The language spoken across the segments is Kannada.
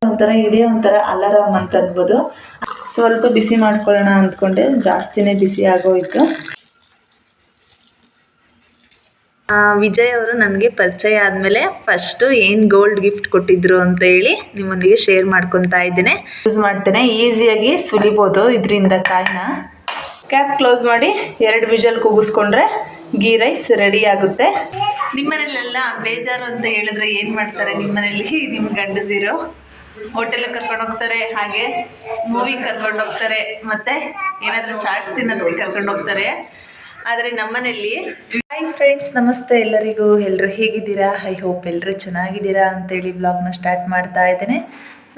ಒಂಥರ ಇದೇ ಒಂಥರ ಅಲಾರಾಮ್ ಅಂತ ಅನ್ಬೋದು. ಸ್ವಲ್ಪ ಬಿಸಿ ಮಾಡ್ಕೊಳ್ಳೋಣ ಅಂದ್ಕೊಂಡೆ, ಜಾಸ್ತಿನೇ ಬಿಸಿ ಆಗೋಯ್ತು. ವಿಜಯ್ ಅವರು ನನಗೆ ಪರಿಚಯ ಆದಮೇಲೆ ಫಸ್ಟು ಏನು ಗೋಲ್ಡ್ ಗಿಫ್ಟ್ ಕೊಟ್ಟಿದ್ರು ಅಂತ ಹೇಳಿ ನಿಮ್ಮೊಂದಿಗೆ ಶೇರ್ ಮಾಡ್ಕೊತಾ ಇದ್ದೇನೆ. ಯೂಸ್ ಮಾಡ್ತೇನೆ, ಈಸಿಯಾಗಿ ಸುಲಿಬೋದು ಇದರಿಂದ ಕಾಯಿನ. ಕ್ಯಾಪ್ ಕ್ಲೋಸ್ ಮಾಡಿ 2 ವಿಜಲ್ ಕೂಗಿಸ್ಕೊಂಡ್ರೆ ಗೀ ರೈಸ್ ರೆಡಿ ಆಗುತ್ತೆ. ನಿಮ್ಮನೇಲೆಲ್ಲ ಬೇಜಾರು ಅಂತ ಹೇಳಿದ್ರೆ ಏನು ಮಾಡ್ತಾರೆ? ನಿಮ್ಮನೇಲಿ ನಿಮ್ಮ ಗಂಡದಿರೋ ಹೋಟೆಲಿಗೆ ಕರ್ಕೊಂಡು ಹೋಗ್ತಾರೆ, ಹಾಗೆ ಮೂವಿಗೆ ಕರ್ಕೊಂಡು ಹೋಗ್ತಾರೆ, ಮತ್ತು ಏನಾದರೂ ಚಾಟ್ಸ್ ತಿನ್ನೋದಕ್ಕೆ ಕರ್ಕೊಂಡು ಹೋಗ್ತಾರೆ. ಆದರೆ ನಮ್ಮನೇಲಿ ಹಾಯ್ ಫ್ರೆಂಡ್ಸ್, ನಮಸ್ತೆ ಎಲ್ಲರಿಗೂ. ಎಲ್ಲರೂ ಹೇಗಿದ್ದೀರಾ? ಐ ಹೋಪ್ ಎಲ್ಲರೂ ಚೆನ್ನಾಗಿದ್ದೀರಾ ಅಂತೇಳಿ ವ್ಲಾಗ್ನ ಸ್ಟಾರ್ಟ್ ಮಾಡ್ತಾ ಇದ್ದೇನೆ.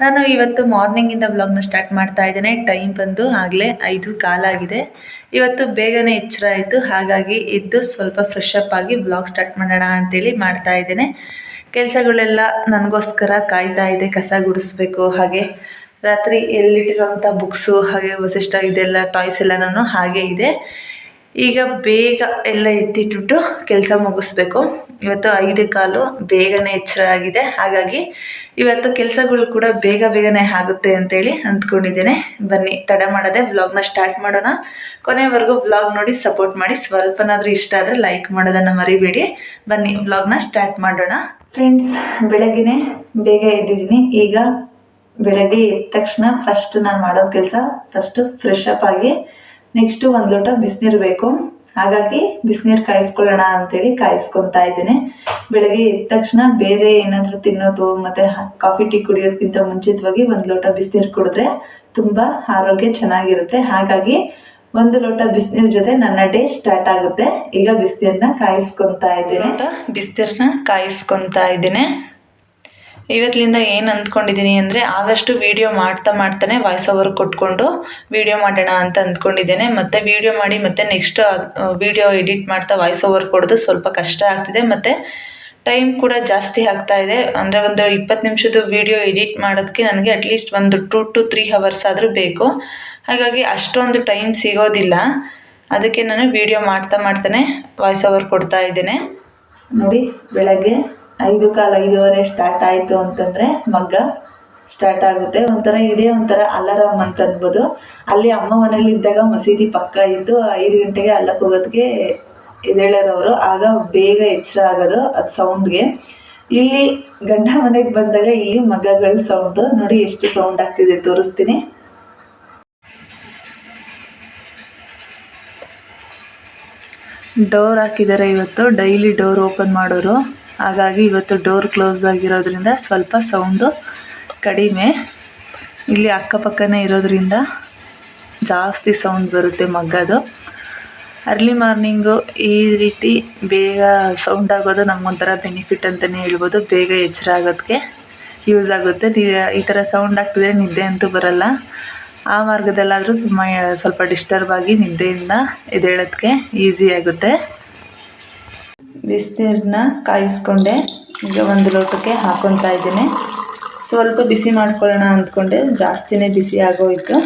ನಾನು ಇವತ್ತು ಮಾರ್ನಿಂಗಿಂದ ವ್ಲಾಗ್ನ ಸ್ಟಾರ್ಟ್ ಮಾಡ್ತಾ ಇದ್ದೇನೆ. ಟೈಮ್ ಬಂದು ಆಗಲೇ 5:15 ಆಗಿದೆ. ಇವತ್ತು ಬೇಗನೆ ಎಚ್ಚರ ಆಯಿತು, ಹಾಗಾಗಿ ಎದ್ದು ಸ್ವಲ್ಪ ಫ್ರೆಶ್ ಅಪ್ ಆಗಿ ವ್ಲಾಗ್ ಸ್ಟಾರ್ಟ್ ಮಾಡೋಣ ಅಂತೇಳಿ ಮಾಡ್ತಾ ಇದ್ದೇನೆ. ಕೆಲಸಗಳೆಲ್ಲ ನನಗೋಸ್ಕರ ಕಾಯ್ತಾ ಇದೆ. ಕಸ ಗುಡಿಸ್ಬೇಕು, ಹಾಗೆ ರಾತ್ರಿ ಎಲ್ಲಿಟ್ಟಿರೋಂಥ ಬುಕ್ಸು, ಹಾಗೆ ವಸಿಷ್ಠ ಇದೆಲ್ಲ ಟಾಯ್ಸ್ ಎಲ್ಲನೂ ಹಾಗೆ ಇದೆ. ಈಗ ಬೇಗ ಎಲ್ಲ ಎತ್ತಿಟ್ಬಿಟ್ಟು ಕೆಲಸ ಮುಗಿಸ್ಬೇಕು. ಇವತ್ತು 5:15 ಬೇಗನೆ ಎಚ್ಚರ ಆಗಿದೆ, ಹಾಗಾಗಿ ಇವತ್ತು ಕೆಲಸಗಳು ಕೂಡ ಬೇಗನೆ ಆಗುತ್ತೆ ಅಂತೇಳಿ ಅಂದ್ಕೊಂಡಿದ್ದೇನೆ. ಬನ್ನಿ ತಡ ಮಾಡದೆ ವ್ಲಾಗ್ನ ಸ್ಟಾರ್ಟ್ ಮಾಡೋಣ. ಕೊನೆವರೆಗೂ ವ್ಲಾಗ್ ನೋಡಿ ಸಪೋರ್ಟ್ ಮಾಡಿ. ಸ್ವಲ್ಪನಾದರೂ ಇಷ್ಟ ಆದರೆ ಲೈಕ್ ಮಾಡೋದನ್ನು ಮರಿಬೇಡಿ. ಬನ್ನಿ ವ್ಲಾಗ್ನ ಸ್ಟಾರ್ಟ್ ಮಾಡೋಣ. ಫ್ರೆಂಡ್ಸ್, ಬೆಳಗ್ಗೆನೇ ಬೇಗ ಎದ್ದಿದ್ದೀನಿ. ಈಗ ಬೆಳಗ್ಗೆ ಎದ್ದ ತಕ್ಷಣ ಫಸ್ಟ್ ನಾನು ಮಾಡೋ ಕೆಲಸ, ಫಸ್ಟು ಫ್ರೆಶ್ ಅಪ್ ಆಗಿ ನೆಕ್ಸ್ಟು 1 ಲೋಟ ಬಿಸಿನೀರು ಬೇಕು. ಹಾಗಾಗಿ ಬಿಸಿನೀರು ಕಾಯಿಸ್ಕೊಳ್ಳೋಣ ಅಂತೇಳಿ ಕಾಯಿಸ್ಕೊತಾ ಇದ್ದೇನೆ. ಬೆಳಗ್ಗೆ ಎದ್ದ ತಕ್ಷಣ ಬೇರೆ ಏನಾದರೂ ತಿನ್ನೋದು ಮತ್ತು ಕಾಫಿ ಟೀ ಕುಡಿಯೋದಕ್ಕಿಂತ ಮುಂಚಿತವಾಗಿ 1 ಲೋಟ ಬಿಸಿನೀರು ಕುಡಿದ್ರೆ ತುಂಬ ಆರೋಗ್ಯ ಚೆನ್ನಾಗಿರುತ್ತೆ. ಹಾಗಾಗಿ 1 ಲೋಟ ಬಿಸಿನೀರು ಜೊತೆ ನನ್ನ ಡೇ ಸ್ಟಾರ್ಟ್ ಆಗುತ್ತೆ. ಈಗ ಬಿಸಿನೀರನ್ನ ಕಾಯಿಸ್ಕೊತಾ ಇದ್ದೇನೆ. ಇವತ್ತಿನಿಂದ ಏನು ಅಂದ್ಕೊಂಡಿದ್ದೀನಿ ಅಂದರೆ, ಆದಷ್ಟು ವೀಡಿಯೋ ಮಾಡ್ತಾನೆ ವಾಯ್ಸ್ ಓವರ್ ಕೊಟ್ಕೊಂಡು ವೀಡಿಯೋ ಮಾಡೋಣ ಅಂತ ಅಂದ್ಕೊಂಡಿದ್ದೇನೆ. ಮತ್ತು ವೀಡಿಯೋ ಮಾಡಿ ಮತ್ತು ನೆಕ್ಸ್ಟ್ ವೀಡಿಯೋ ಎಡಿಟ್ ಮಾಡ್ತಾ ವಾಯ್ಸ್ ಓವರ್ ಕೊಡೋದು ಸ್ವಲ್ಪ ಕಷ್ಟ ಆಗ್ತಿದೆ, ಮತ್ತು ಟೈಮ್ ಕೂಡ ಜಾಸ್ತಿ ಆಗ್ತಾ ಇದೆ. ಅಂದರೆ ಒಂದು 20 ನಿಮಿಷದ ವೀಡಿಯೋ ಎಡಿಟ್ ಮಾಡೋದಕ್ಕೆ ನನಗೆ ಅಟ್ಲೀಸ್ಟ್ ಒಂದು 2 to 3 hours ಆದರೂ ಬೇಕು. ಹಾಗಾಗಿ ಅಷ್ಟೊಂದು ಟೈಮ್ ಸಿಗೋದಿಲ್ಲ. ಅದಕ್ಕೆ ನಾನು ವೀಡಿಯೋ ಮಾಡ್ತಾನೆ ವಾಯ್ಸ್ ಓವರ್ ಕೊಡ್ತಾ ಇದ್ದೇನೆ. ನೋಡಿ, ಬೆಳಗ್ಗೆ 5:15 5:15 ಸ್ಟಾರ್ಟ್ ಆಯಿತು ಅಂತಂದರೆ ಮಗ್ಗ ಸ್ಟಾರ್ಟ್ ಆಗುತ್ತೆ. ಇದೇ ಒಂಥರ ಅಲಾರಾಮ್ ಅಂತ ಅನ್ಬೋದು. ಅಲ್ಲಿ ಅಮ್ಮ ಮನೇಲಿ ಇದ್ದಾಗ ಮಸೀದಿ ಪಕ್ಕ ಇದ್ದು 5 ಗಂಟೆಗೆ ಅಲ್ಲಕ್ಕೆ ಹೋಗೋದಕ್ಕೆ ಎದ್ದೇಳೋರವರು, ಆಗ ಬೇಗ ಎಚ್ಚರ ಆಗೋದು ಅದು ಸೌಂಡ್ಗೆ. ಇಲ್ಲಿ ಗಂಡ ಮನೆಗೆ ಬಂದಾಗ ಇಲ್ಲಿ ಮಗ್ಗಗಳ ಸೌಂಡು ನೋಡಿ ಎಷ್ಟು ಸೌಂಡ್ ಆಗ್ತಿದೆ, ತೋರಿಸ್ತೀನಿ. ಡೋರ್ ಹಾಕಿದ್ದಾರೆ ಇವತ್ತು, ಡೈಲಿ ಡೋರ್ ಓಪನ್ ಮಾಡೋರು. ಹಾಗಾಗಿ ಇವತ್ತು ಡೋರ್ ಕ್ಲೋಸ್ ಆಗಿರೋದ್ರಿಂದ ಸ್ವಲ್ಪ ಸೌಂಡು ಕಡಿಮೆ. ಇಲ್ಲಿ ಅಕ್ಕಪಕ್ಕನೇ ಇರೋದ್ರಿಂದ ಜಾಸ್ತಿ ಸೌಂಡ್ ಬರುತ್ತೆ ಮಗ್ಗದು. ಅರ್ಲಿ ಮಾರ್ನಿಂಗು ಈ ರೀತಿ ಬೇಗ ಸೌಂಡ್ ಆಗೋದು ನಮಗೊಂಥರ ಬೆನಿಫಿಟ್ ಅಂತಲೇ ಹೇಳ್ಬೋದು. ಬೇಗ ಎಚ್ಚರ ಆಗೋದಕ್ಕೆ ಯೂಸ್ ಆಗುತ್ತೆ. ಈ ಥರ ಸೌಂಡ್ ಆಗ್ತಿದ್ರೆ ನಿದ್ದೆ ಅಂತೂ ಬರಲ್ಲ. ಆ ಮಾರ್ಗದಲ್ಲಾದರೂ ಸ್ವಲ್ಪ ಡಿಸ್ಟರ್ಬ್ ಆಗಿ ನಿದ್ದೆಯಿಂದ ಎದ್ದೇಳೋದಕ್ಕೆ ಈಸಿ ಆಗುತ್ತೆ. ಬಿಸಿನೀರನ್ನ ಕಾಯಿಸ್ಕೊಂಡೆ, ಈಗ 1 ಲೋಟಕ್ಕೆ ಹಾಕ್ಕೊತಾ ಇದ್ದೇನೆ. ಸ್ವಲ್ಪ ಬಿಸಿ ಮಾಡ್ಕೊಳ್ಳೋಣ ಅಂದ್ಕೊಂಡೆ, ಜಾಸ್ತಿನೇ ಬಿಸಿ ಆಗೋಯಿತು.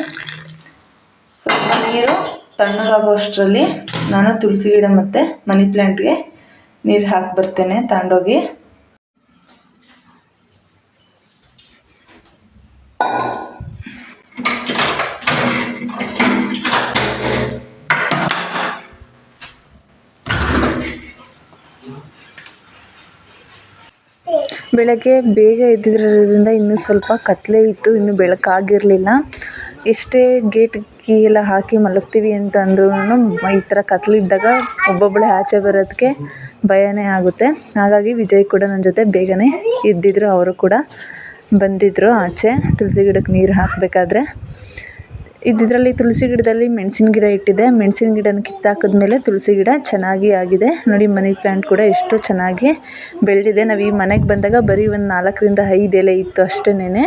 ಸ್ವಲ್ಪ ನೀರು ತಣ್ಣಗಾಗೋಷ್ಟರಲ್ಲಿ ನಾನು ತುಳಸಿ ಗಿಡ ಮತ್ತು ಮನಿ ಪ್ಲ್ಯಾಂಟ್ಗೆ ನೀರು ಹಾಕಿ ಬರ್ತೇನೆ ತಗೊಂಡೋಗಿ. ಬೆಳಗ್ಗೆ ಬೇಗ ಎದ್ದಿರೋದ್ರಿಂದ ಇನ್ನೂ ಸ್ವಲ್ಪ ಕತ್ತಲೆ ಇತ್ತು, ಇನ್ನೂ ಬೆಳಕಾಗಿರಲಿಲ್ಲ. ಎಷ್ಟೇ ಗೇಟ್ ಕೀ ಎಲ್ಲ ಹಾಕಿ ಮಲಗ್ತೀವಿ ಅಂತ ಅಂದ್ರೂ ಈ ಥರ ಕತ್ತಲಿದ್ದಾಗ ಒಬ್ಬೊಬ್ಬಳೇ ಆಚೆ ಬರೋದಕ್ಕೆ ಭಯನೇ ಆಗುತ್ತೆ. ಹಾಗಾಗಿ ವಿಜಯ್ ಕೂಡ ನನ್ನ ಜೊತೆ ಬೇಗನೆ ಎದ್ದಿದ್ರು. ಅವರು ಕೂಡ ಬಂದಿದ್ದರು ಆಚೆ ತುಳಸಿ ಗಿಡಕ್ಕೆ ನೀರು ಹಾಕಬೇಕಾದ್ರೆ. ಇದರಲ್ಲಿ ತುಳಸಿ ಗಿಡದಲ್ಲಿ ಮೆಣಸಿನ ಗಿಡ ಇಟ್ಟಿದೆ. ಮೆಣಸಿನ ಗಿಡನ ಕಿತ್ತಾಕಿದ್ಮೇಲೆ ತುಳಸಿ ಗಿಡ ಚೆನ್ನಾಗಿ ಆಗಿದೆ ನೋಡಿ. ಮನಿ ಪ್ಲ್ಯಾಂಟ್ ಕೂಡ ಎಷ್ಟು ಚೆನ್ನಾಗಿ ಬೆಳೆದಿದೆ. ನಾವು ಈ ಮನೆಗೆ ಬಂದಾಗ ಬರೀ ಒಂದು 4ರಿಂದ 5 ಎಲೆ ಇತ್ತು ಅಷ್ಟೇನೆ.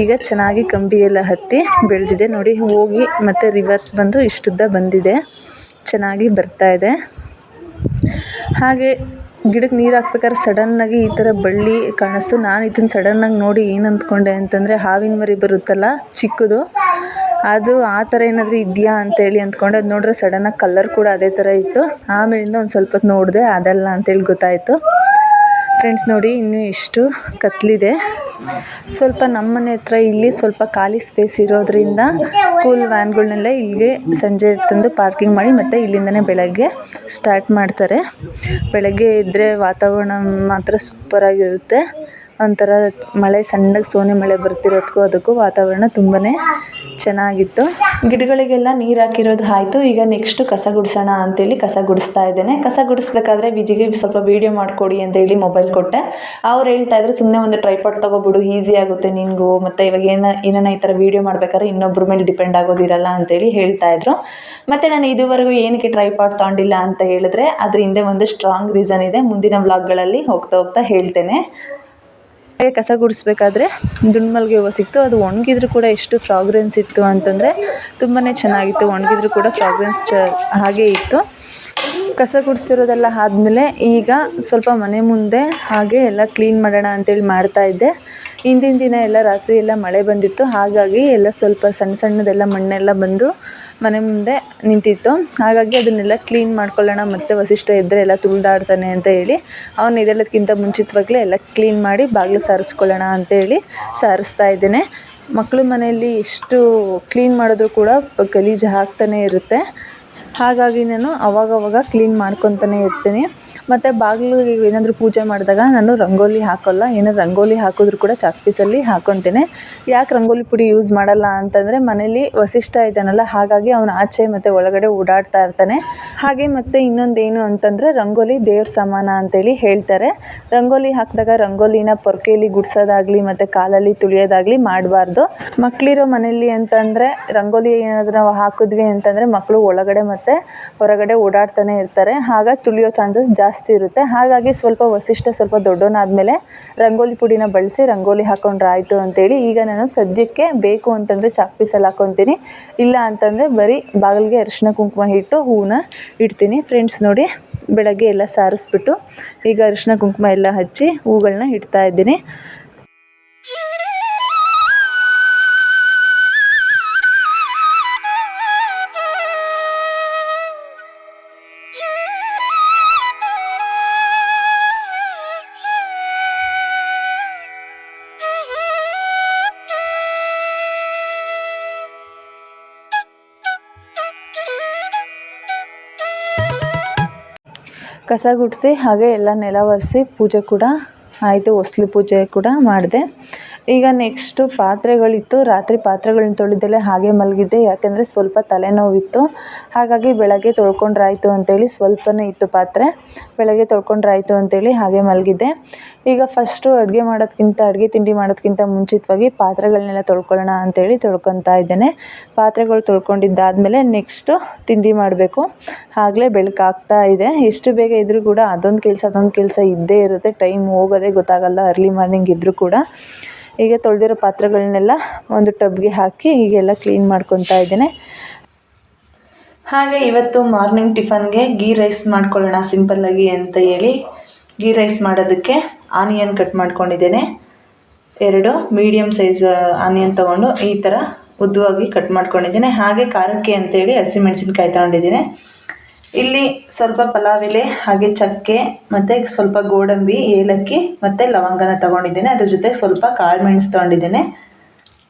ಈಗ ಚೆನ್ನಾಗಿ ಕಂಬಿ ಎಲ್ಲ ಹತ್ತಿ ಬೆಳೆದಿದೆ ನೋಡಿ. ಹೋಗಿ ಮತ್ತು ರಿವರ್ಸ್ ಬಂದು ಇಷ್ಟುದ್ದ ಬಂದಿದೆ, ಚೆನ್ನಾಗಿ ಬರ್ತಾ ಇದೆ. ಹಾಗೆ ಗಿಡಕ್ಕೆ ನೀರು ಹಾಕ್ಬೇಕಾದ್ರೆ ಸಡನ್ನಾಗಿ ಈ ಥರ ಬಳ್ಳಿ ಕಾಣಿಸ್ತು. ನಾನು ಇದನ್ನು ಸಡನ್ನಾಗಿ ನೋಡಿ ಏನು ಅಂದ್ಕೊಂಡೆ ಅಂತಂದರೆ, ಹಾವಿನ ಮರಿ ಬರುತ್ತಲ್ಲ ಚಿಕ್ಕದು, ಅದು ಆ ಥರ ಏನಾದರೂ ಇದೆಯಾ ಅಂತೇಳಿ ಅಂದ್ಕೊಂಡೆ. ಅದು ನೋಡಿದ್ರೆ ಸಡನ್ನಾಗಿ ಕಲರ್ ಕೂಡ ಅದೇ ಥರ ಇತ್ತು. ಆಮೇಲಿಂದ ಒಂದು ಸ್ವಲ್ಪ ಹೊತ್ತು ನೋಡಿದೆ, ಅದಲ್ಲ ಅಂತೇಳಿ ಗೊತ್ತಾಯಿತು. ಫ್ರೆಂಡ್ಸ್ ನೋಡಿ, ಇನ್ನೂ ಎಷ್ಟು ಕತ್ಲಿದೆ. ಸ್ವಲ್ಪ ನಮ್ಮನೆ ಹತ್ರ ಇಲ್ಲಿ ಸ್ವಲ್ಪ ಖಾಲಿ ಸ್ಪೇಸ್ ಇರೋದ್ರಿಂದ ಸ್ಕೂಲ್ ವ್ಯಾನ್ಗಳನ್ನೆಲ್ಲ ಇಲ್ಲಿಗೆ ಸಂಜೆ ತಂದು ಪಾರ್ಕಿಂಗ್ ಮಾಡಿ ಮತ್ತು ಇಲ್ಲಿಂದನೇ ಬೆಳಗ್ಗೆ ಸ್ಟಾರ್ಟ್ ಮಾಡ್ತಾರೆ. ಬೆಳಗ್ಗೆ ಇದ್ದರೆ ವಾತಾವರಣ ಮಾತ್ರ ಸೂಪರಾಗಿರುತ್ತೆ. ಒಂಥರ ಮಳೆ ಸಣ್ಣಗೆ ಸೋನೆ ಮಳೆ ಬರ್ತಿರೋದಕ್ಕೂ ಅದಕ್ಕೂ ವಾತಾವರಣ ತುಂಬಾ ಚೆನ್ನಾಗಿತ್ತು. ಗಿಡಗಳಿಗೆಲ್ಲ ನೀರು ಹಾಕಿರೋದು ಆಯಿತು. ಈಗ ನೆಕ್ಸ್ಟು ಕಸ ಗುಡಿಸೋಣ ಅಂತೇಳಿ ಕಸ ಗುಡಿಸ್ತಾ ಇದ್ದೇನೆ. ಕಸ ಗುಡಿಸ್ಬೇಕಾದ್ರೆ ವಿಜಿಗೆ ಸ್ವಲ್ಪ ವೀಡಿಯೋ ಮಾಡಿಕೊಡಿ ಅಂತೇಳಿ ಮೊಬೈಲ್ ಕೊಟ್ಟೆ. ಅವ್ರು ಹೇಳ್ತಾಯಿದ್ರು, ಸುಮ್ಮನೆ ಒಂದು ಟ್ರೈಪಾಡ್ ತೊಗೊಬಿಡು, ಈಸಿ ಆಗುತ್ತೆ ನಿನಗೂ, ಮತ್ತು ಇವಾಗ ಏನಾನ ಈ ಥರ ವೀಡಿಯೋ ಮಾಡ್ಬೇಕಾದ್ರೆ ಇನ್ನೊಬ್ಬರ ಮೇಲೆ ಡಿಪೆಂಡ್ ಆಗೋದಿರಲ್ಲ ಅಂತೇಳಿ ಹೇಳ್ತಾಯಿದ್ರು. ಮತ್ತು ನಾನು ಇದುವರೆಗೂ ಏನಕ್ಕೆ ಟ್ರೈಪಾಡ್ ತೊಗೊಂಡಿಲ್ಲ ಅಂತ ಹೇಳಿದ್ರೆ ಅದ್ರ ಹಿಂದೆ ಒಂದು ಸ್ಟ್ರಾಂಗ್ ರೀಸನ್ ಇದೆ. ಮುಂದಿನ ವ್ಲಾಗ್ಗಳಲ್ಲಿ ಹೋಗ್ತಾ ಹೇಳ್ತೇನೆ. ಕಸ ಗುಡಿಸ್ಬೇಕಾದ್ರೆ ದುಂಡ್ಮಲ್ಗೆ ಹೂವು ಸಿಕ್ತು. ಅದು ಒಣಗಿದ್ರು ಕೂಡ ಎಷ್ಟು ಫ್ರಾಗ್ರೆನ್ಸ್ ಇತ್ತು ಅಂತಂದರೆ ತುಂಬಾ ಚೆನ್ನಾಗಿತ್ತು. ಒಣಗಿದ್ರು ಕೂಡ ಫ್ರಾಗ್ರೆನ್ಸ್ ಹಾಗೇ ಇತ್ತು. ಕಸ ಗುಡಿಸಿರೋದೆಲ್ಲ ಆದಮೇಲೆ ಈಗ ಸ್ವಲ್ಪ ಮನೆ ಮುಂದೆ ಹಾಗೆ ಎಲ್ಲ ಕ್ಲೀನ್ ಮಾಡೋಣ ಅಂತೇಳಿ ಮಾಡ್ತಾಯಿದ್ದೆ. ಹಿಂದಿನ ದಿನ ಎಲ್ಲ ರಾತ್ರಿ ಎಲ್ಲ ಮಳೆ ಬಂದಿತ್ತು. ಹಾಗಾಗಿ ಎಲ್ಲ ಸ್ವಲ್ಪ ಸಣ್ಣದೆಲ್ಲ ಮಣ್ಣೆಲ್ಲ ಬಂದು ಮನೆ ಮುಂದೆ ನಿಂತಿತ್ತು. ಹಾಗಾಗಿ ಅದನ್ನೆಲ್ಲ ಕ್ಲೀನ್ ಮಾಡ್ಕೊಳ್ಳೋಣ, ಮತ್ತು ವಸಿಷ್ಠ ಇದ್ದರೆ ಎಲ್ಲ ತುಳಿದಾಡ್ತಾನೆ ಅಂತ ಹೇಳಿ ಅವನು ಇದೆಲ್ಲದಕ್ಕಿಂತ ಮುಂಚಿತವಾಗಲೇ ಎಲ್ಲ ಕ್ಲೀನ್ ಮಾಡಿ ಬಾಗಿಲು ಸಾರಿಸ್ಕೊಳ್ಳೋಣ ಅಂತೇಳಿ ಸಾರಿಸ್ತಾ ಇದ್ದೇನೆ. ಮಕ್ಕಳು ಮನೆಯಲ್ಲಿ ಎಷ್ಟು ಕ್ಲೀನ್ ಮಾಡಿದ್ರೂ ಕೂಡ ಗಲೀಜು ಆಗ್ತಾನೆ ಇರುತ್ತೆ. ಹಾಗಾಗಿ ನಾನು ಅವಾಗವಾಗ ಕ್ಲೀನ್ ಮಾಡ್ಕೊತಾನೆ ಇರ್ತೀನಿ. ಮತ್ತು ಬಾಗಿಲಿಗೆ ಏನಾದರೂ ಪೂಜೆ ಮಾಡಿದಾಗ ನಾನು ರಂಗೋಲಿ ಹಾಕೋಲ್ಲ. ಏನಾದ್ರು ರಂಗೋಲಿ ಹಾಕಿದ್ರೂ ಕೂಡ ಚಾಕ್ ಪೀಸಲ್ಲಿ ಹಾಕ್ಕೊತೀನಿ. ಯಾಕೆ ರಂಗೋಲಿ ಪುಡಿ ಯೂಸ್ ಮಾಡಲ್ಲ ಅಂತಂದರೆ ಮನೇಲಿ ವಸಿಷ್ಠ ಇದ್ದಾನಲ್ಲ, ಹಾಗಾಗಿ ಅವನು ಆಚೆ ಮತ್ತು ಒಳಗಡೆ ಓಡಾಡ್ತಾ ಇರ್ತಾನೆ. ಹಾಗೆ ಮತ್ತು ಇನ್ನೊಂದೇನು ಅಂತಂದರೆ ರಂಗೋಲಿ ದೇವ್ರ ಸಮಾನ ಅಂತೇಳಿ ಹೇಳ್ತಾರೆ. ರಂಗೋಲಿ ಹಾಕಿದಾಗ ರಂಗೋಲಿನ ಪೊರ್ಕೆಯಲ್ಲಿ ಗುಡಿಸೋದಾಗಲಿ ಮತ್ತು ಕಾಲಲ್ಲಿ ತುಳಿಯೋದಾಗಲಿ ಮಾಡಬಾರ್ದು. ಮಕ್ಕಳಿರೋ ಮನೇಲಿ ಅಂತಂದರೆ ರಂಗೋಲಿ ಏನಾದರೂ ನಾವು ಹಾಕಿದ್ವಿ ಅಂತಂದರೆ ಮಕ್ಕಳು ಒಳಗಡೆ ಮತ್ತು ಹೊರಗಡೆ ಓಡಾಡ್ತಾನೆ ಇರ್ತಾರೆ. ಆಗ ತುಳಿಯೋ ಚಾನ್ಸಸ್ ಜಾಸ್ತಿ ಇರುತ್ತೆ. ಹಾಗಾಗಿ ವಸಿಷ್ಠ ಸ್ವಲ್ಪ ದೊಡ್ಡವನಾದಮೇಲೆ ರಂಗೋಲಿ ಪುಡಿನ ಬಳಸಿ ರಂಗೋಲಿ ಹಾಕೊಂಡ್ರೆ ಆಯಿತು ಅಂತೇಳಿ ಈಗ ನಾನು ಸದ್ಯಕ್ಕೆ ಬೇಕು ಅಂತಂದರೆ ಚಾಕ್ ಪೀಸಲ್ಲಿ ಹಾಕ್ಕೊತೀನಿ. ಇಲ್ಲ ಅಂತಂದರೆ ಬರೀ ಬಾಗಿಲಿಗೆ ಅರಿಶಿನ ಕುಂಕುಮ ಇಟ್ಟು ಹೂವನ್ನ ಇಡ್ತೀನಿ. ಫ್ರೆಂಡ್ಸ್ ನೋಡಿ, ಬೆಳಗ್ಗೆ ಎಲ್ಲ ಸಾರಿಸ್ಬಿಟ್ಟು ಈಗ ಅರಿಶಿನ ಕುಂಕುಮ ಎಲ್ಲ ಹಚ್ಚಿ ಹೂಗಳನ್ನ ಇಡ್ತಾ ಇದ್ದೀನಿ. ಕಸ ಗುಡಿಸಿ ಹಾಗೆ ಎಲ್ಲ ನೆಲ ಒರೆಸಿ ಪೂಜೆ ಕೂಡ ಆಯಿತು. ಹೊಸ್ಲು ಪೂಜೆ ಕೂಡ ಮಾಡಿದೆ. ಈಗ ನೆಕ್ಸ್ಟು ಪಾತ್ರೆಗಳಿತ್ತು. ರಾತ್ರಿ ಪಾತ್ರೆಗಳನ್ನ ತೊಳೆದಲ್ಲೇ ಹಾಗೆ ಮಲಗಿದ್ದೆ. ಯಾಕೆಂದರೆ ಸ್ವಲ್ಪ ತಲೆನೋವಿತ್ತು. ಹಾಗಾಗಿ ಬೆಳಗ್ಗೆ ತೊಳ್ಕೊಂಡ್ರಾಯ್ತು ಅಂತೇಳಿ ಸ್ವಲ್ಪನೇ ಇತ್ತು ಪಾತ್ರೆ. ಬೆಳಗ್ಗೆ ತೊಳ್ಕೊಂಡ್ರಾಯ್ತು ಅಂತೇಳಿ ಹಾಗೆ ಮಲಗಿದ್ದೆ. ಈಗ ಫಸ್ಟು ಅಡುಗೆ ತಿಂಡಿ ಮಾಡೋದಕ್ಕಿಂತ ಮುಂಚಿತವಾಗಿ ಪಾತ್ರೆಗಳನ್ನೆಲ್ಲ ತೊಳ್ಕೊಳ್ಳೋಣ ಅಂತೇಳಿ ತೊಳ್ಕೊತಾ ಇದ್ದೇನೆ. ಪಾತ್ರೆಗಳು ತೊಳ್ಕೊಂಡಿದ್ದಾದಮೇಲೆ ನೆಕ್ಸ್ಟು ತಿಂಡಿ ಮಾಡಬೇಕು. ಆಗಲೇ ಬೆಳಕಾಗ್ತಾ ಇದೆ. ಎಷ್ಟು ಬೇಗ ಇದ್ದರೂ ಕೂಡ ಅದೊಂದು ಕೆಲಸ ಇದ್ದೇ ಇರುತ್ತೆ. ಟೈಮ್ ಹೋಗೋದೇ ಗೊತ್ತಾಗಲ್ಲ ಅರ್ಲಿ ಮಾರ್ನಿಂಗ್ ಇದ್ದರೂ ಕೂಡ. ಈಗ ತೊಳೆದಿರೋ ಪಾತ್ರೆಗಳನ್ನೆಲ್ಲ ಒಂದು ಟಬ್ಗೆ ಹಾಕಿ ಹೀಗೆಲ್ಲ ಕ್ಲೀನ್ ಮಾಡ್ಕೊತಾ ಇದ್ದೇನೆ. ಹಾಗೆ ಇವತ್ತು ಮಾರ್ನಿಂಗ್ ಟಿಫನ್ಗೆ ಗೀ ರೈಸ್ ಮಾಡ್ಕೊಳ್ಳೋಣ ಸಿಂಪಲ್ಲಾಗಿ ಅಂತ ಹೇಳಿ ಗೀ ರೈಸ್ ಮಾಡೋದಕ್ಕೆ ಆನಿಯನ್ ಕಟ್ ಮಾಡ್ಕೊಂಡಿದ್ದೇನೆ. 2 ಮೀಡಿಯಮ್ ಸೈಜ್ ಆನಿಯನ್ ತೊಗೊಂಡು ಈ ಥರ ಉದ್ದವಾಗಿ ಕಟ್ ಮಾಡ್ಕೊಂಡಿದ್ದೇನೆ. ಹಾಗೆ ಖಾರಕ್ಕೆ ಅಂತೇಳಿ ಹಸಿಮೆಣಸಿನ್ಕಾಯಿ ತೊಗೊಂಡಿದ್ದೀನಿ. ಇಲ್ಲಿ ಸ್ವಲ್ಪ ಪಲಾವ್ ಎಲೆ, ಹಾಗೆ ಚಕ್ಕೆ ಮತ್ತು ಸ್ವಲ್ಪ ಗೋಡಂಬಿ, ಏಲಕ್ಕಿ ಮತ್ತು ಲವಂಗನ ತೊಗೊಂಡಿದ್ದೇನೆ. ಅದ್ರ ಜೊತೆಗೆ ಸ್ವಲ್ಪ ಕಾಳು ಮೆಣಸು ತೊಗೊಂಡಿದ್ದೇನೆ.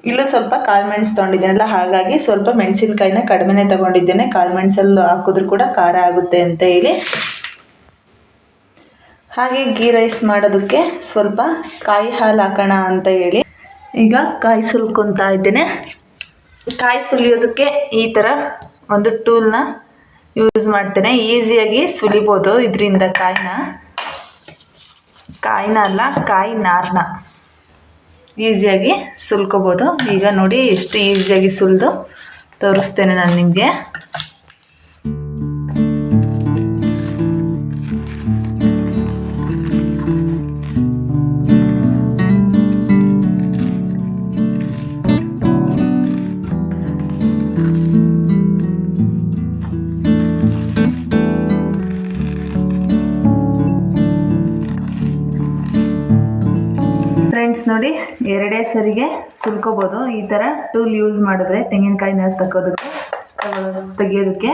ಇಲ್ಲೂ ಸ್ವಲ್ಪ ಕಾಳು ಮೆಣಸು ತೊಗೊಂಡಿದ್ದೇನಲ್ಲ, ಹಾಗಾಗಿ ಸ್ವಲ್ಪ ಮೆಣಸಿನ್ಕಾಯಿನ ಕಡಿಮೆನೇ ತೊಗೊಂಡಿದ್ದೇನೆ. ಕಾಳು ಮೆಣಸಲ್ಲಿ ಹಾಕಿದ್ರೂ ಕೂಡ ಖಾರ ಆಗುತ್ತೆ ಅಂತ ಹೇಳಿ. ಹಾಗೆ ಗೀ ರೈಸ್ ಮಾಡೋದಕ್ಕೆ ಸ್ವಲ್ಪ ಕಾಯಿ ಹಾಲು ಹಾಕೋಣ ಅಂತ ಹೇಳಿ ಈಗ ಕಾಯಿ ಸುಲ್ಕೊತಾ ಇದ್ದೇನೆ. ಕಾಯಿ ಸುಲಿಯೋದಕ್ಕೆ ಈ ಥರ ಒಂದು ಟೂಲ್ನ ಯೂಸ್ ಮಾಡ್ತೇನೆ. ಈಸಿಯಾಗಿ ಸುಲಿಬೋದು ಇದರಿಂದ ಕಾಯಿನ ಅಲ್ಲ, ಕಾಯಿ ನಾರನ್ನ ಈಸಿಯಾಗಿ ಸುಲ್ಕೋಬೋದು. ಈಗ ನೋಡಿ ಎಷ್ಟು ಈಸಿಯಾಗಿ ಸುಲಿದು ತೋರಿಸ್ತೇನೆ ನಾನು ನಿಮಗೆ. ಫ್ರೆಂಡ್ಸ್ ನೋಡಿ, ಎರಡೇ ಸರಿಗೆ ಸುಲ್ಕೋಬೋದು. ಈ ಥರ ಟೂಲ್ ಯೂಸ್ ಮಾಡಿದ್ರೆ ತೆಂಗಿನಕಾಯಿನ ತೆಗಿಯೋದಕ್ಕೆ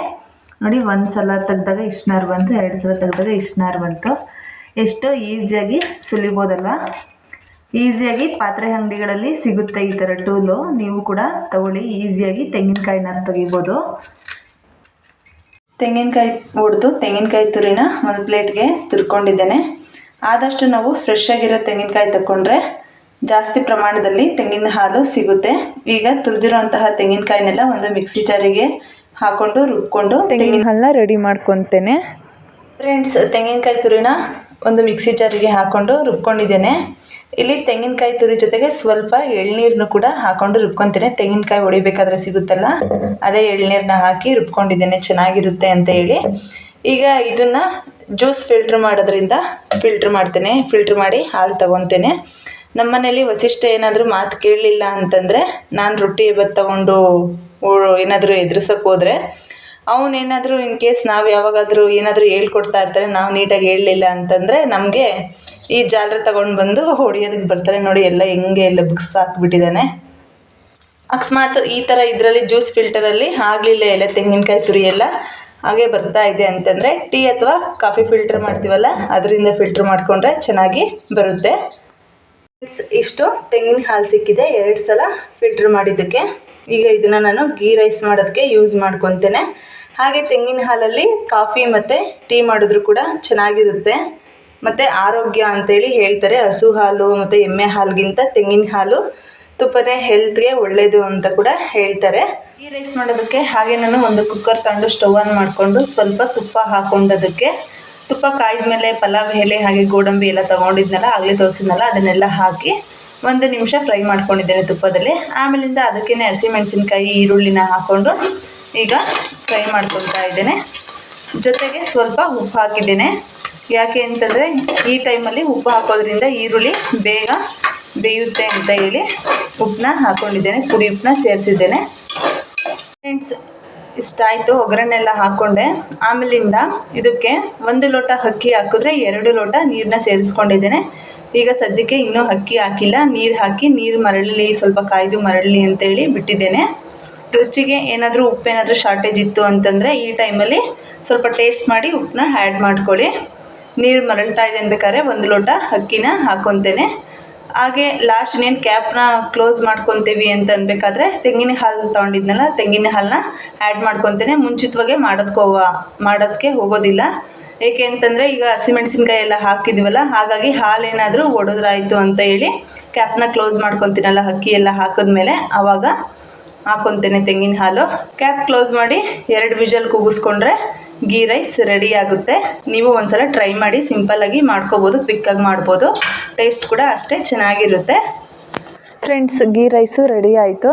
ನೋಡಿ, ಒಂದು ಸಲ ತೆಗ್ದಾಗ ಇಷ್ಟು ನಾರು ಬಂತು, 2 ಸಲ ತೆಗ್ದಾಗ ಇಷ್ಟು ನಾರು ಬಂತು. ಎಷ್ಟು ಈಸಿಯಾಗಿ ಸುಲಿಬೋದಲ್ವ. ಈಸಿಯಾಗಿ ಪಾತ್ರೆ ಅಂಗಡಿಗಳಲ್ಲಿ ಸಿಗುತ್ತೆ ಈ ಥರ ಟೂಲು. ನೀವು ಕೂಡ ತಗೊಳ್ಳಿ, ಈಸಿಯಾಗಿ ತೆಂಗಿನಕಾಯಿ ನಾರು ತೆಗಿಬೋದು. ತೆಂಗಿನಕಾಯಿ ಹೊಡೆದು ತೆಂಗಿನಕಾಯಿ ತುರಿನ ಒಂದು ಪ್ಲೇಟ್ಗೆ ತುರ್ಕೊಂಡಿದ್ದೇನೆ. ಆದಷ್ಟು ನಾವು ಫ್ರೆಶ್ ಆಗಿರೋ ತೆಂಗಿನಕಾಯಿ ತಗೊಂಡ್ರೆ ಜಾಸ್ತಿ ಪ್ರಮಾಣದಲ್ಲಿ ತೆಂಗಿನ ಹಾಲು ಸಿಗುತ್ತೆ. ಈಗ ತುರಿದಿರೋಂತಹ ತೆಂಗಿನಕಾಯಿನೆಲ್ಲ ಒಂದು ಮಿಕ್ಸಿ ಜಾರಿಗೆ ಹಾಕ್ಕೊಂಡು ರುಬ್ಕೊಂಡು ತೆಂಗಿನ ಹಾಲನ್ನ ರೆಡಿ ಮಾಡ್ಕೊತೇನೆ. ಫ್ರೆಂಡ್ಸ್, ತೆಂಗಿನಕಾಯಿ ತುರಿನ ಒಂದು ಮಿಕ್ಸಿ ಜಾರಿಗೆ ಹಾಕ್ಕೊಂಡು ರುಬ್ಕೊಂಡಿದ್ದೇನೆ. ಇಲ್ಲಿ ತೆಂಗಿನಕಾಯಿ ತುರಿ ಜೊತೆಗೆ ಸ್ವಲ್ಪ ಎಳ್ನೀರನ್ನು ಕೂಡ ಹಾಕ್ಕೊಂಡು ರುಬ್ಕೊತೇನೆ. ತೆಂಗಿನಕಾಯಿ ಹೊಡಿಬೇಕಾದ್ರೆ ಸಿಗುತ್ತಲ್ಲ, ಅದೇ ಎಳ್ನೀರನ್ನ ಹಾಕಿ ರುಬ್ಕೊಂಡಿದ್ದೇನೆ, ಚೆನ್ನಾಗಿರುತ್ತೆ ಅಂತ ಹೇಳಿ. ಈಗ ಇದನ್ನು ಜ್ಯೂಸ್ ಫಿಲ್ಟ್ರ್ ಮಾಡೋದ್ರಿಂದ ಫಿಲ್ಟ್ರ್ ಮಾಡ್ತೇನೆ. ಫಿಲ್ಟ್ರ್ ಮಾಡಿ ಹಾಲು ತೊಗೊತೇನೆ. ನಮ್ಮ ಮನೇಲಿ ವಸಿಷ್ಠ ಏನಾದರೂ ಮಾತು ಕೇಳಲಿಲ್ಲ ಅಂತಂದರೆ, ನಾನು ರೊಟ್ಟಿ ತೊಗೊಂಡು ಏನಾದರೂ ಎದುರಿಸೋಕೆ ಹೋದರೆ, ಅವನೇನಾದರೂ ಇನ್ ಕೇಸ್ ನಾವು ಯಾವಾಗಾದರೂ ಏನಾದರೂ ಹೇಳ್ಕೊಡ್ತಾ ಇರ್ತಾರೆ, ನಾವು ನೀಟಾಗಿ ಹೇಳಲಿಲ್ಲ ಅಂತಂದರೆ ನಮಗೆ ಈ ಜಾಲರ ತಗೊಂಡು ಬಂದು ಹೊಡಿಯೋದಕ್ಕೆ ಬರ್ತಾರೆ. ನೋಡಿ ಎಲ್ಲ ಎಲ್ಲ ಬುಕ್ಸ್ ಹಾಕ್ಬಿಟ್ಟಿದ್ದಾನೆ. ಅಕಸ್ಮಾತ್ ಈ ಥರ ಇದರಲ್ಲಿ ಜ್ಯೂಸ್ ಫಿಲ್ಟರಲ್ಲಿ ಆಗಲಿಲ್ಲ, ಎಲ್ಲ ತೆಂಗಿನಕಾಯಿ ತುರಿ ಎಲ್ಲ ಹಾಗೆ ಬರ್ತಾ ಇದೆ ಅಂತಂದರೆ ಟೀ ಅಥವಾ ಕಾಫಿ ಫಿಲ್ಟರ್ ಮಾಡ್ತೀವಲ್ಲ, ಅದರಿಂದ ಫಿಲ್ಟ್ರ್ ಮಾಡಿಕೊಂಡ್ರೆ ಚೆನ್ನಾಗಿ ಬರುತ್ತೆ. ಇಷ್ಟು ತೆಂಗಿನ ಹಾಲು ಸಿಕ್ಕಿದೆ 2 ಸಲ ಫಿಲ್ಟ್ರ್ ಮಾಡಿದ್ದಕ್ಕೆ. ಈಗ ಇದನ್ನು ನಾನು ಗೀ ರೈಸ್ ಮಾಡೋದಕ್ಕೆ ಯೂಸ್ ಮಾಡ್ಕೊತೇನೆ. ಹಾಗೆ ತೆಂಗಿನ ಹಾಲಲ್ಲಿ ಕಾಫಿ ಮತ್ತು ಟೀ ಮಾಡಿದ್ರು ಕೂಡ ಚೆನ್ನಾಗಿರುತ್ತೆ ಮತ್ತು ಆರೋಗ್ಯ ಅಂತೇಳಿ ಹೇಳ್ತಾರೆ. ಹಸು ಹಾಲು ಮತ್ತು ಎಮ್ಮೆ ಹಾಲಿಗಿಂತ ತೆಂಗಿನ ಹಾಲು ತುಪ್ಪನೇ ಹೆಲ್ತ್ಗೆ ಒಳ್ಳೆಯದು ಅಂತ ಕೂಡ ಹೇಳ್ತಾರೆ. ಗೀ ರೈಸ್ ಮಾಡೋದಕ್ಕೆ ಹಾಗೆ ನಾನು ಒಂದು ಕುಕ್ಕರ್ ತಗೊಂಡು ಸ್ಟವ್ ಆನ್ ಮಾಡಿಕೊಂಡು ಸ್ವಲ್ಪ ತುಪ್ಪ ಹಾಕ್ಕೊಂಡೋದಕ್ಕೆ, ತುಪ್ಪ ಕಾಯ್ದ ಮೇಲೆ ಪಲಾವ್ ಎಲೆ ಹಾಗೆ ಗೋಡಂಬಿ ಎಲ್ಲ ತೊಗೊಂಡಿದ್ನಲ್ಲ, ಆಗಲೇ ತೋರಿಸಿದ್ನಲ್ಲ, ಅದನ್ನೆಲ್ಲ ಹಾಕಿ 1 ನಿಮಿಷ ಫ್ರೈ ಮಾಡ್ಕೊಂಡಿದ್ದೇನೆ ತುಪ್ಪದಲ್ಲಿ. ಆಮೇಲಿಂದ ಅದಕ್ಕೇ ಹಸಿಮೆಣಸಿನ್ಕಾಯಿ ಈರುಳ್ಳಿನ ಹಾಕ್ಕೊಂಡು ಈಗ ಫ್ರೈ ಮಾಡ್ಕೊತಾ ಇದ್ದೇನೆ. ಜೊತೆಗೆ ಸ್ವಲ್ಪ ಉಪ್ಪು ಹಾಕಿದ್ದೇನೆ. ಯಾಕೆ ಅಂತಂದರೆ ಈ ಟೈಮಲ್ಲಿ ಉಪ್ಪು ಹಾಕೋದ್ರಿಂದ ಈರುಳ್ಳಿ ಬೇಗ ಬೇಯುತ್ತೆ ಅಂತ ಹೇಳಿ ಉಪ್ಪನ್ನ ಹಾಕ್ಕೊಂಡಿದ್ದೇನೆ. ಪುಡಿ ಉಪ್ಪನ್ನ ಸೇರಿಸಿದ್ದೇನೆ. ಫ್ರೆಂಡ್ಸ್, ಇಷ್ಟಾಯಿತು. ಒಗ್ಗರಣೆಲ್ಲ ಹಾಕ್ಕೊಂಡೆ. ಆಮೇಲಿಂದ ಇದಕ್ಕೆ 1 ಲೋಟ ಅಕ್ಕಿ ಹಾಕಿದ್ರೆ 2 ಲೋಟ ನೀರನ್ನ ಸೇರಿಸ್ಕೊಂಡಿದ್ದೇನೆ. ಈಗ ಸದ್ಯಕ್ಕೆ ಇನ್ನೂ ಅಕ್ಕಿ ಹಾಕಿಲ್ಲ. ನೀರು ಹಾಕಿ ನೀರು ಮರಳಲಿ, ಸ್ವಲ್ಪ ಕಾಯ್ದು ಮರಳಲಿ ಅಂತೇಳಿ ಬಿಟ್ಟಿದ್ದೇನೆ. ರುಚಿಗೆ ಏನಾದರೂ ಉಪ್ಪೇನಾದರೂ ಶಾರ್ಟೇಜ್ ಇತ್ತು ಅಂತಂದರೆ ಈ ಟೈಮಲ್ಲಿ ಸ್ವಲ್ಪ ಟೇಸ್ಟ್ ಮಾಡಿ ಉಪ್ಪನ್ನ ಆ್ಯಡ್ ಮಾಡ್ಕೊಳ್ಳಿ. ನೀರು ಮರಳ್ತಾ ಇದೆ ಅನ್ಬೇಕಾದ್ರೆ 1 ಲೋಟ ಅಕ್ಕಿನ ಹಾಕ್ಕೊತೇನೆ. ಹಾಗೆ ಲಾಸ್ಟ್ ಇನ್ನೇನು ಕ್ಯಾಪ್ನ ಕ್ಲೋಸ್ ಮಾಡ್ಕೊತೀವಿ ಅಂತ ಅನ್ಬೇಕಾದ್ರೆ ತೆಂಗಿನ ಹಾಲು ತೊಗೊಂಡಿದ್ನಲ್ಲ, ತೆಂಗಿನ ಹಾಲನ್ನ ಆ್ಯಡ್ ಮಾಡ್ಕೊತೇನೆ. ಮುಂಚಿತವಾಗೆ ಮಾಡೋದಕ್ಕೆ ಹೋಗೋದಿಲ್ಲ. ಏಕೆ ಅಂತಂದರೆ ಈಗ ಹಸಿಮೆಣ್ಸಿನ್ಕಾಯಿ ಎಲ್ಲ ಹಾಕಿದ್ದೀವಲ್ಲ, ಹಾಗಾಗಿ ಹಾಲೇನಾದರೂ ಒಡೆದ್ರಾಯಿತು ಅಂತ ಹೇಳಿ ಕ್ಯಾಪ್ನ ಕ್ಲೋಸ್ ಮಾಡ್ಕೊತೀನಲ್ಲ ಅಕ್ಕಿ ಎಲ್ಲ ಹಾಕಿದ್ಮೇಲೆ, ಆವಾಗ ಹಾಕ್ಕೊತೇನೆ ತೆಂಗಿನ ಹಾಲು. ಕ್ಯಾಪ್ ಕ್ಲೋಸ್ ಮಾಡಿ 2 ವಿಷಲ್ ಕೂಗಿಸ್ಕೊಂಡ್ರೆ ಗೀ ರೈಸ್ ರೆಡಿ ಆಗುತ್ತೆ. ನೀವು ಒಂದ್ಸಲ ಟ್ರೈ ಮಾಡಿ, ಸಿಂಪಲ್ಲಾಗಿ ಮಾಡ್ಕೋಬೋದು, ಕ್ವಿಕ್ಕಾಗಿ ಮಾಡ್ಬೋದು. ಟೇಸ್ಟ್ ಕೂಡ ಅಷ್ಟೇ ಚೆನ್ನಾಗಿರುತ್ತೆ. ಫ್ರೆಂಡ್ಸ್, ಗೀ ರೈಸು ರೆಡಿ ಆಯಿತು.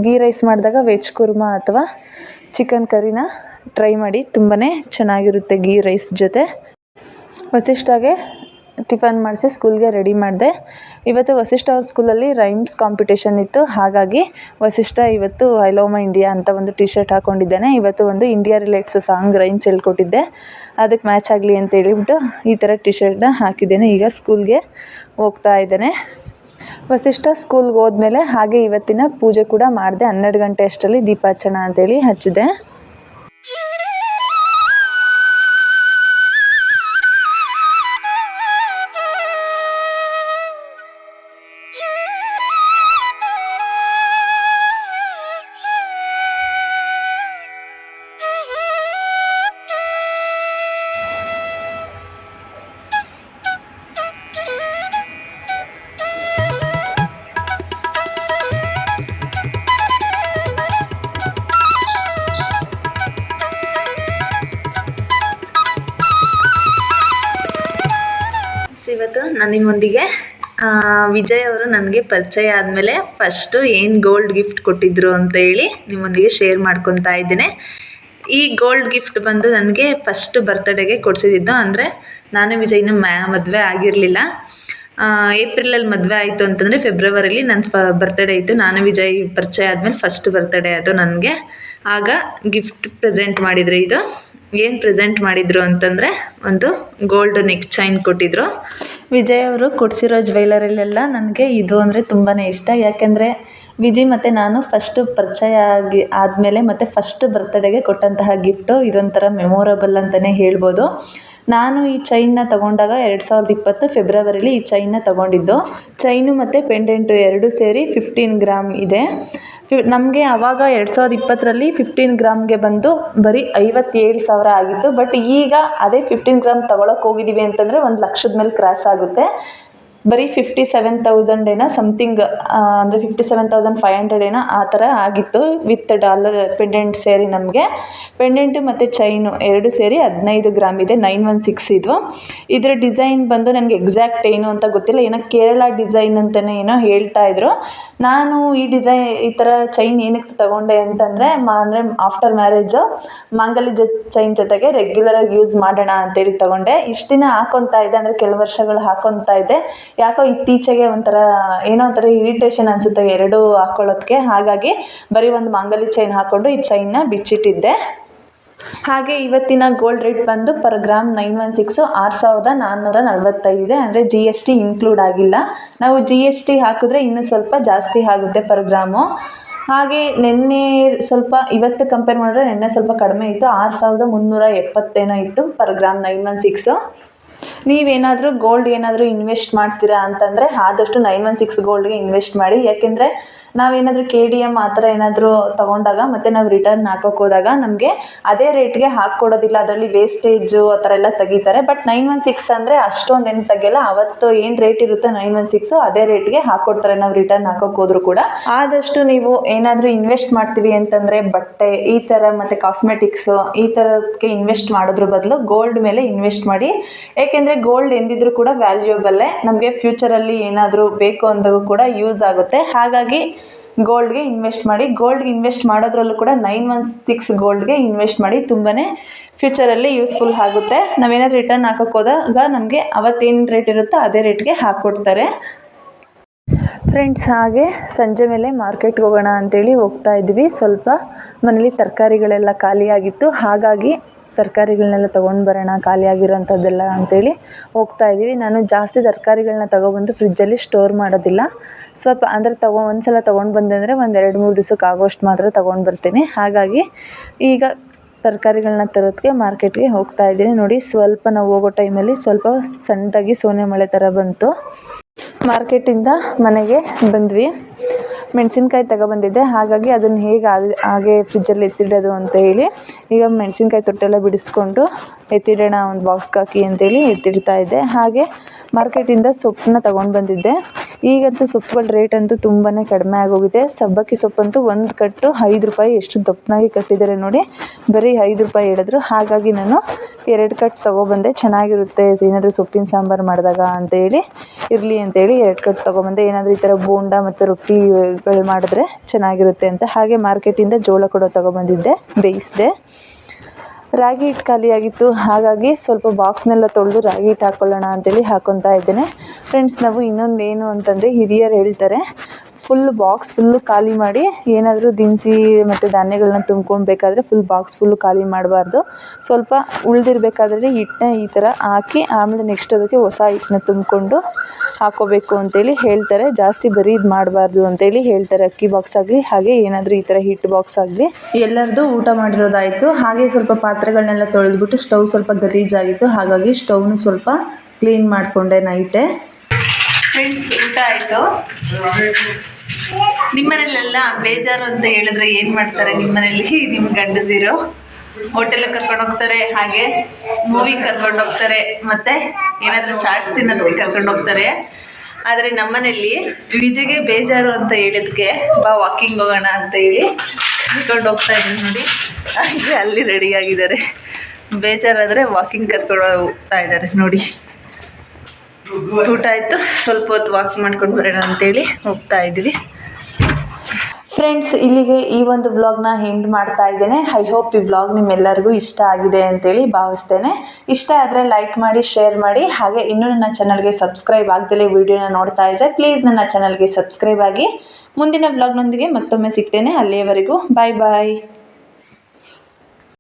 ಗೀ ರೈಸ್ ಮಾಡಿದಾಗ ವೆಜ್ ಕುರ್ಮಾ ಅಥವಾ ಚಿಕನ್ ಕರಿನ ಟ್ರೈ ಮಾಡಿ, ತುಂಬಾ ಚೆನ್ನಾಗಿರುತ್ತೆ ಗೀ ರೈಸ್ ಜೊತೆ. ವಸಿಷ್ಠಗೆ ಟಿಫನ್ ಮಾಡಿಸಿ ಸ್ಕೂಲ್ಗೆ ರೆಡಿ ಮಾಡಿದೆ. ಇವತ್ತು ವಸಿಷ್ಠ ಅವ್ರ ಸ್ಕೂಲಲ್ಲಿ ರೈಮ್ಸ್ ಕಾಂಪಿಟೇಷನ್ ಇತ್ತು. ಹಾಗಾಗಿ ವಸಿಷ್ಠ ಇವತ್ತು ಐ ಲವ್ ಮೈ ಇಂಡಿಯಾ ಅಂತ ಒಂದು ಟಿ ಶರ್ಟ್ ಹಾಕ್ಕೊಂಡಿದ್ದಾನೆ. ಇವತ್ತು ಒಂದು ಇಂಡಿಯಾ ರಿಲೇಟ್ಸ್ ಸಾಂಗ್ ರೈಮ್ಸ್ ಹೇಳ್ಕೊಟ್ಟಿದ್ದೆ, ಅದಕ್ಕೆ ಮ್ಯಾಚ್ ಆಗಲಿ ಅಂತ ಹೇಳಿಬಿಟ್ಟು ಈ ಥರ ಟಿ ಶರ್ಟ್ನ ಹಾಕಿದ್ದೇನೆ. ಈಗ ಸ್ಕೂಲ್ಗೆ ಹೋಗ್ತಾ ಇದ್ದಾನೆ. ವಸಿಷ್ಠ ಸ್ಕೂಲ್ಗೆ ಹೋದ್ಮೇಲೆ ಹಾಗೆ ಇವತ್ತಿನ ಪೂಜೆ ಕೂಡ ಮಾಡಿದೆ. 12 ಗಂಟೆ ಅಷ್ಟರಲ್ಲಿ ದೀಪ ಹಚ್ಚೋಣ ಅಂತೇಳಿ ಹಚ್ಚಿದೆ. ಇವತ್ತು ನಾನು ನಿಮ್ಮೊಂದಿಗೆ ವಿಜಯ್ ಅವರು ನನಗೆ ಪರಿಚಯ ಆದಮೇಲೆ ಫಸ್ಟು ಏನು ಗೋಲ್ಡ್ ಗಿಫ್ಟ್ ಕೊಟ್ಟಿದ್ದರು ಅಂತ ಹೇಳಿ ನಿಮ್ಮೊಂದಿಗೆ ಶೇರ್ ಮಾಡ್ಕೊತಾ ಇದ್ದೇನೆ. ಈ ಗೋಲ್ಡ್ ಗಿಫ್ಟ್ ಬಂದು ನನಗೆ ಫಸ್ಟ್ ಬರ್ತ್ಡೇಗೆ ಕೊಡಿಸಿದ್ದು. ಅಂದರೆ ನಾನು ವಿಜಯ್ ಇನ್ನೂ ಮದುವೆ ಆಗಿರಲಿಲ್ಲ. ಏಪ್ರಿಲಲ್ಲಿ ಮದುವೆ ಆಯಿತು ಅಂತಂದರೆ ಫೆಬ್ರವರಿಲಿ ನನ್ನ ಬರ್ತ್ಡೇ ಇತ್ತು. ನಾನು ವಿಜಯ್ ಪರಿಚಯ ಆದಮೇಲೆ ಫಸ್ಟ್ ಬರ್ತ್ಡೇ ಅದು ನನಗೆ. ಆಗ ಗಿಫ್ಟ್ ಪ್ರೆಸೆಂಟ್ ಮಾಡಿದರು. ಇದು ಏನು ಪ್ರೆಸೆಂಟ್ ಮಾಡಿದರು ಅಂತಂದರೆ ಒಂದು ಗೋಲ್ಡ್ ನೆಕ್ ಚೈನ್ ಕೊಟ್ಟಿದ್ದರು. ವಿಜಯ್ ಅವರು ಕೊಡಿಸಿರೋ ಜ್ಯುವೆಲರಿಲೆಲ್ಲ ನನಗೆ ಇದು ಅಂದರೆ ತುಂಬಾ ಇಷ್ಟ. ಯಾಕೆಂದರೆ ವಿಜಯ್ ಮತ್ತು ನಾನು ಫಸ್ಟು ಪರಿಚಯ ಆದಮೇಲೆ ಮತ್ತು ಫಸ್ಟ್ ಬರ್ತ್ಡೇಗೆ ಕೊಟ್ಟಂತಹ ಗಿಫ್ಟು ಇದೊಂಥರ ಮೆಮೊರಬಲ್ ಅಂತಲೇ ಹೇಳ್ಬೋದು. ನಾನು ಈ ಚೈನ್ನ ತೊಗೊಂಡಾಗ 2020 ಫೆಬ್ರವರಿಲಿ ಈ ಚೈನ್ನ ತೊಗೊಂಡಿದ್ದು. ಚೈನು ಮತ್ತು ಪೆಂಡೆಂಟು ಎರಡೂ ಸೇರಿ 15 ಗ್ರಾಮ್ ಇದೆ. ನಮಗೆ ಆವಾಗ 2020ರಲ್ಲಿ 15 ಗ್ರಾಮ್ಗೆ ಬಂದು ಬರೀ 57,000 ಆಗಿತ್ತು. ಬಟ್ ಈಗ ಅದೇ 15 ಗ್ರಾಮ್ ತೊಗೊಳಕ್ಕೆ ಹೋಗಿದ್ದೀವಿ ಅಂತಂದರೆ 1,00,000 ಮೇಲೆ ಕ್ರಾಸ್ ಆಗುತ್ತೆ. ಬರೀ 57,000 ಏನೋ ಸಮಥಿಂಗ್, ಅಂದರೆ 57,500 ಏನೋ ಆ ಥರ ಆಗಿತ್ತು ವಿತ್ ಡಾಲರ್ ಪೆಂಡೆಂಟ್ ಸೇರಿ. ನಮಗೆ ಪೆಂಡೆಂಟು ಮತ್ತು ಚೈನು ಎರಡು ಸೇರಿ 15 ಗ್ರಾಮ್ ಇದೆ. 916 ಇದು. ಇದರ ಡಿಸೈನ್ ಬಂದು ನನಗೆ ಎಕ್ಸಾಕ್ಟ್ ಏನು ಅಂತ ಗೊತ್ತಿಲ್ಲ, ಏನೋ ಕೇರಳ ಡಿಸೈನ್ ಅಂತಲೇ ಏನೋ ಹೇಳ್ತಾಯಿದ್ರು. ನಾನು ಈ ಥರ ಚೈನ್ ಏನಕ್ಕೆ ತೊಗೊಂಡೆ ಅಂತಂದರೆ ಅಂದರೆ ಆಫ್ಟರ್ ಮ್ಯಾರೇಜು ಮಾಂಗಲ್ಯ ಚೈನ್ ಜೊತೆಗೆ ರೆಗ್ಯುಲರಾಗಿ ಯೂಸ್ ಮಾಡೋಣ ಅಂತೇಳಿ ತೊಗೊಂಡೆ. ಇಷ್ಟು ದಿನ ಹಾಕೊತಾ ಇದ್ದೆ, ಅಂದರೆ ಕೆಲವು ವರ್ಷಗಳು ಹಾಕೊತಾ ಇದ್ದೆ. ಯಾಕೋ ಇತ್ತೀಚೆಗೆ ಏನೋ ಒಂಥರ ಇರಿಟೇಷನ್ ಅನಿಸುತ್ತೆ ಎರಡೂ ಹಾಕ್ಕೊಳ್ಳೋದಕ್ಕೆ. ಹಾಗಾಗಿ ಬರೀ ಒಂದು ಮಾಂಗಲ್ಯ ಚೈನ್ ಹಾಕ್ಕೊಂಡು ಈ ಚೈನ್ನ ಬಿಚ್ಚಿಟ್ಟಿದ್ದೆ. ಹಾಗೆ ಇವತ್ತಿನ ಗೋಲ್ಡ್ ರೇಟ್ ಬಂದು ಪರ್ ಗ್ರಾಮ್ 916 6,445 ಇದೆ. ಅಂದರೆ GST ಇನ್ಕ್ಲೂಡ್ ಆಗಿಲ್ಲ. ನಾವು GST ಹಾಕಿದ್ರೆ ಇನ್ನೂ ಸ್ವಲ್ಪ ಜಾಸ್ತಿ ಆಗುತ್ತೆ ಪರ್ ಗ್ರಾಮು. ಹಾಗೆ ನಿನ್ನೆ ಸ್ವಲ್ಪ ಇವತ್ತು ಕಂಪೇರ್ ಮಾಡಿದ್ರೆ ನಿನ್ನೆ ಸ್ವಲ್ಪ ಕಡಿಮೆ ಇತ್ತು, 6,370 ಇತ್ತು ಪರ್ ಗ್ರಾಮ್ 916. ನೀವೇನಾದರೂ ಗೋಲ್ಡ್ ಏನಾದರೂ ಇನ್ವೆಸ್ಟ್ ಮಾಡ್ತೀರಾ ಅಂತಂದರೆ ಆದಷ್ಟು 916 ಗೋಲ್ಡ್ಗೆ ಇನ್ವೆಸ್ಟ್ ಮಾಡಿ. ಯಾಕೆಂದರೆ ನಾವೇನಾದರೂ KDM ಆ ಥರ ಏನಾದರೂ ತೊಗೊಂಡಾಗ ಮತ್ತು ನಾವು ರಿಟರ್ನ್ ಹಾಕೋಕೆ ಹೋದಾಗ ನಮಗೆ ಅದೇ ರೇಟ್ಗೆ ಹಾಕ್ಕೊಡೋದಿಲ್ಲ, ಅದರಲ್ಲಿ ವೇಸ್ಟೇಜು ಆ ಥರ ಎಲ್ಲ ತೆಗಿತಾರೆ. ಬಟ್ 916 ಅಂದರೆ ಅಷ್ಟೊಂದು ಏನು ತೆಗಿಯಲ್ಲ. ಅವತ್ತು ಏನು ರೇಟ್ ಇರುತ್ತೆ 916 ಅದೇ ರೇಟ್ಗೆ ಹಾಕ್ಕೊಡ್ತಾರೆ ನಾವು ರಿಟರ್ನ್ ಹಾಕೋಕೆ ಹೋದರೂ ಕೂಡ. ಆದಷ್ಟು ನೀವು ಏನಾದರೂ ಇನ್ವೆಸ್ಟ್ ಮಾಡ್ತೀವಿ ಅಂತಂದರೆ ಬಟ್ಟೆ ಈ ಥರ ಮತ್ತು ಕಾಸ್ಮೆಟಿಕ್ಸು ಈ ಥರಕ್ಕೆ ಇನ್ವೆಸ್ಟ್ ಮಾಡೋದ್ರ ಬದಲು ಗೋಲ್ಡ್ ಮೇಲೆ ಇನ್ವೆಸ್ಟ್ ಮಾಡಿ. ಏಕೆಂದರೆ ಗೋಲ್ಡ್ ಎಂದಿದ್ರೂ ಕೂಡ ವ್ಯಾಲ್ಯೂಯಬಲ್ಲೇ, ನಮಗೆ ಫ್ಯೂಚರಲ್ಲಿ ಏನಾದರೂ ಬೇಕು ಅಂದಾಗೂ ಕೂಡ ಯೂಸ್ ಆಗುತ್ತೆ. ಹಾಗಾಗಿ ಗೋಲ್ಡ್ಗೆ ಇನ್ವೆಸ್ಟ್ ಮಾಡಿ. ಗೋಲ್ಡ್ಗೆ ಇನ್ವೆಸ್ಟ್ ಮಾಡೋದ್ರಲ್ಲೂ ಕೂಡ 916 ಗೋಲ್ಡ್ಗೆ ಇನ್ವೆಸ್ಟ್ ಮಾಡಿ. ತುಂಬಾ ಫ್ಯೂಚರಲ್ಲಿ ಯೂಸ್ಫುಲ್ ಆಗುತ್ತೆ. ನಾವೇನಾದ್ರು ರಿಟರ್ನ್ ಹಾಕೋಕೆ ಹೋದಾಗ ನಮಗೆ ಅವತ್ತೇನು ರೇಟ್ ಇರುತ್ತೋ ಅದೇ ರೇಟ್ಗೆ ಹಾಕ್ಕೊಡ್ತಾರೆ. ಫ್ರೆಂಡ್ಸ್, ಹಾಗೆ ಸಂಜೆ ಮೇಲೆ ಮಾರ್ಕೆಟ್ಗೆ ಹೋಗೋಣ ಅಂಥೇಳಿ ಹೋಗ್ತಾ ಇದ್ವಿ. ಸ್ವಲ್ಪ ಮನೇಲಿ ತರಕಾರಿಗಳೆಲ್ಲ ಖಾಲಿಯಾಗಿತ್ತು, ಹಾಗಾಗಿ ತರಕಾರಿಗಳನ್ನೆಲ್ಲ ತೊಗೊಂಡು ಬರೋಣ ಖಾಲಿಯಾಗಿರೋಂಥದ್ದೆಲ್ಲ ಅಂಥೇಳಿ ಹೋಗ್ತಾ ಇದ್ದೀವಿ. ನಾನು ಜಾಸ್ತಿ ತರಕಾರಿಗಳನ್ನ ತೊಗೊಬಂದು ಫ್ರಿಜ್ಜಲ್ಲಿ ಸ್ಟೋರ್ ಮಾಡೋದಿಲ್ಲ. ಸ್ವಲ್ಪ ಅಂದರೆ ಒಂದು ಸಲ ತೊಗೊಂಡು ಬಂದೆ ಅಂದರೆ ಒಂದು 2-3 ದಿವಸಕ್ಕೆ ಆಗೋಷ್ಟು ಮಾತ್ರ ತೊಗೊಂಡು ಬರ್ತೀನಿ. ಹಾಗಾಗಿ ಈಗ ತರಕಾರಿಗಳನ್ನ ತರೋದಕ್ಕೆ ಮಾರ್ಕೆಟ್ಗೆ ಹೋಗ್ತಾ ಇದ್ದೀನಿ. ನೋಡಿ, ಸ್ವಲ್ಪ ನಾವು ಹೋಗೋ ಟೈಮಲ್ಲಿ ಸ್ವಲ್ಪ ಸಣ್ಣದಾಗಿ ಸೋನೆ ಮಳೆ ಥರ ಬಂತು. ಮಾರ್ಕೆಟಿಂದ ಮನೆಗೆ ಬಂದ್ವಿ. ಮೆಣಸಿನ್ಕಾಯಿ ತಗೊಬಂದಿದ್ದೆ, ಹಾಗಾಗಿ ಅದನ್ನು ಹೇಗೆ ಹಾಗೆ ಫ್ರಿಜ್ಜಲ್ಲಿ ಎತ್ತಿಡೋದು ಅಂತ ಹೇಳಿ ಈಗ ಮೆಣಸಿನ್ಕಾಯಿ ತೊಟ್ಟೆಲ್ಲ ಬಿಡಿಸ್ಕೊಂಡು ಎತ್ತಿಡೋಣ ಒಂದು ಬಾಕ್ಸ್ಗೆ ಹಾಕಿ ಅಂತೇಳಿ ಎತ್ತಿಡ್ತಾ ಇದ್ದೆ. ಹಾಗೆ ಮಾರ್ಕೆಟಿಂದ ಸೊಪ್ಪನ್ನ ತೊಗೊಂಡು ಬಂದಿದ್ದೆ. ಈಗಂತೂ ಸೊಪ್ಪುಗಳ ರೇಟ್ ಅಂತೂ ತುಂಬಾ ಕಡಿಮೆ ಆಗೋಗಿದೆ. ಸಬ್ಬಕ್ಕಿ ಸೊಪ್ಪಂತೂ ಒಂದು ಕಟ್ಟು 5 ರೂಪಾಯಿ, ಎಷ್ಟು ದಪ್ಪನಾಗಿ ಕಟ್ಟಿದ್ದಾರೆ ನೋಡಿ, ಬರೀ 5 ರೂಪಾಯಿ ಹೇಳಿದ್ರು. ಹಾಗಾಗಿ ನಾನು 2 ಕಟ್ಟು ತೊಗೊಬಂದೆ. ಚೆನ್ನಾಗಿರುತ್ತೆ ಏನಾದರೂ ಸೊಪ್ಪಿನ ಸಾಂಬಾರು ಮಾಡಿದಾಗ ಅಂತೇಳಿ ಇರಲಿ ಅಂತೇಳಿ 2 ಕಟ್ಟು ತೊಗೊಬಂದೆ. ಏನಾದರೂ ಈ ಥರ ಬೋಂಡ ಮತ್ತು ರೊಟ್ಟಿಗಳು ಮಾಡಿದ್ರೆ ಚೆನ್ನಾಗಿರುತ್ತೆ ಅಂತ. ಹಾಗೆ ಮಾರ್ಕೆಟಿಂದ ಜೋಳ ಕೂಡ ತೊಗೊಬಂದಿದ್ದೆ, ಬೇಯಿಸಿದೆ. ರಾಗಿ ಹಿಟ್ಟು ಖಾಲಿಯಾಗಿತ್ತು, ಹಾಗಾಗಿ ಸ್ವಲ್ಪ ಬಾಕ್ಸ್ನೆಲ್ಲ ತೊಳೆದು ರಾಗಿ ಹಿಟ್ಟು ಹಾಕ್ಕೊಳ್ಳೋಣ ಅಂತೇಳಿ ಹಾಕ್ಕೊತಾ ಇದ್ದೇನೆ. ಫ್ರೆಂಡ್ಸ್, ನಾವು ಇನ್ನೊಂದು ಏನು ಅಂತಂದರೆ ಹಿರಿಯರು ಹೇಳ್ತಾರೆ, ಬಾಕ್ಸ್ ಫುಲ್ಲು ಖಾಲಿ ಮಾಡಿ ಏನಾದರೂ ದಿನಸಿ ಮತ್ತು ಧಾನ್ಯಗಳನ್ನ ತುಂಬ್ಕೊಳ್ಬೇಕಾದ್ರೆ ಬಾಕ್ಸ್ ಫುಲ್ಲು ಖಾಲಿ ಮಾಡಬಾರ್ದು. ಸ್ವಲ್ಪ ಉಳಿದಿರಬೇಕಾದ್ರೆ ಹಿಟ್ಟನ್ನ ಈ ಥರ ಹಾಕಿ ಆಮೇಲೆ ನೆಕ್ಸ್ಟ್ ಅದಕ್ಕೆ ಹೊಸ ಹಿಟ್ಟನ್ನ ತುಂಬಿಕೊಂಡು ಹಾಕ್ಕೋಬೇಕು ಅಂತೇಳಿ ಹೇಳ್ತಾರೆ. ಜಾಸ್ತಿ ಬರೀ ಇದು ಮಾಡಬಾರ್ದು ಅಂತೇಳಿ ಹೇಳ್ತಾರೆ. ಅಕ್ಕಿ ಬಾಕ್ಸ್ ಆಗಲಿ ಹಾಗೆ ಏನಾದರೂ ಈ ಥರ ಹಿಟ್ಟು ಬಾಕ್ಸ್ ಆಗಲಿ. ಎಲ್ಲರದ್ದು ಊಟ ಮಾಡಿರೋದಾಯಿತು. ಹಾಗೆ ಸ್ವಲ್ಪ ಪಾತ್ರೆಗಳನ್ನೆಲ್ಲ ತೊಳೆದ್ಬಿಟ್ಟು ಸ್ಟವ್ ಸ್ವಲ್ಪ ಗಲೀಜಾಗಿತ್ತು, ಹಾಗಾಗಿ ಸ್ಟವ್ನು ಸ್ವಲ್ಪ ಕ್ಲೀನ್ ಮಾಡಿಕೊಂಡೆ ನೈಟೇ. ಫ್ರೆಂಡ್ಸ್, ಊಟ ಆಯಿತು. ನಿಮ್ಮನೇಲೆಲ್ಲ ಬೇಜಾರು ಅಂತ ಹೇಳಿದ್ರೆ ಏನು ಮಾಡ್ತಾರೆ ನಿಮ್ಮನೇಲಿ? ನಿಮ್ಮ ಗಂಡದಿರು ಹೋಟೆಲಿಗೆ ಕರ್ಕೊಂಡು ಹೋಗ್ತಾರೆ, ಹಾಗೆ ಮೂವಿಗೆ ಕರ್ಕೊಂಡು ಹೋಗ್ತಾರೆ, ಮತ್ತು ಏನಾದರೂ ಚಾಟ್ಸ್ ತಿನ್ನೋದಕ್ಕೆ ಕರ್ಕೊಂಡು ಹೋಗ್ತಾರೆ. ಆದರೆ ನಮ್ಮನೇಲಿ ವಿಜಯ್ಗೆ ಬೇಜಾರು ಅಂತ ಹೇಳಿದ್ಕೆ ಬಾ ವಾಕಿಂಗ್ ಹೋಗೋಣ ಅಂತ ಹೇಳಿ ಕರ್ಕೊಂಡು ಹೋಗ್ತಾ ಇದ್ದೀನಿ. ನೋಡಿ, ಹಾಗೆ ಅಲ್ಲಿ ರೆಡಿಯಾಗಿದ್ದಾರೆ. ಬೇಜಾರಾದರೆ ವಾಕಿಂಗ್ ಕರ್ಕೊಂಡು ಹೋಗ್ತಾ ಇದ್ದಾರೆ ನೋಡಿ. ಊಟ ಆಯಿತು, ಸ್ವಲ್ಪ ಹೊತ್ತು ವಾಕ್ ಮಾಡ್ಕೊಂಡು ಬರೋಣ ಅಂತೇಳಿ ಹೋಗ್ತಾ ಇದ್ದೀವಿ. ಫ್ರೆಂಡ್ಸ್, ಇಲ್ಲಿಗೆ ಈ ಒಂದು ವ್ಲಾಗ್ನ ಎಂಡ್ ಮಾಡ್ತಾ ಇದ್ದೇನೆ. ಐ ಹೋಪ್ ಈ ವ್ಲಾಗ್ ನಿಮ್ಮೆಲ್ಲರಿಗೂ ಇಷ್ಟ ಆಗಿದೆ ಅಂತೇಳಿ ಭಾವಿಸ್ತೇನೆ. ಇಷ್ಟ ಆದರೆ ಲೈಕ್ ಮಾಡಿ, ಶೇರ್ ಮಾಡಿ. ಹಾಗೆ ಇನ್ನೂ ನನ್ನ ಚಾನಲ್ಗೆ ಸಬ್ಸ್ಕ್ರೈಬ್ ಆಗದಲೇ ವಿಡಿಯೋನ ನೋಡ್ತಾ ಇದ್ದರೆ ಪ್ಲೀಸ್ ನನ್ನ ಚಾನಲ್ಗೆ ಸಬ್ಸ್ಕ್ರೈಬ್ ಆಗಿ. ಮುಂದಿನ ವ್ಲಾಗ್ನೊಂದಿಗೆ ಮತ್ತೊಮ್ಮೆ ಸಿಗ್ತೇನೆ. ಅಲ್ಲಿಯವರೆಗೂ ಬಾಯ್ ಬಾಯ್.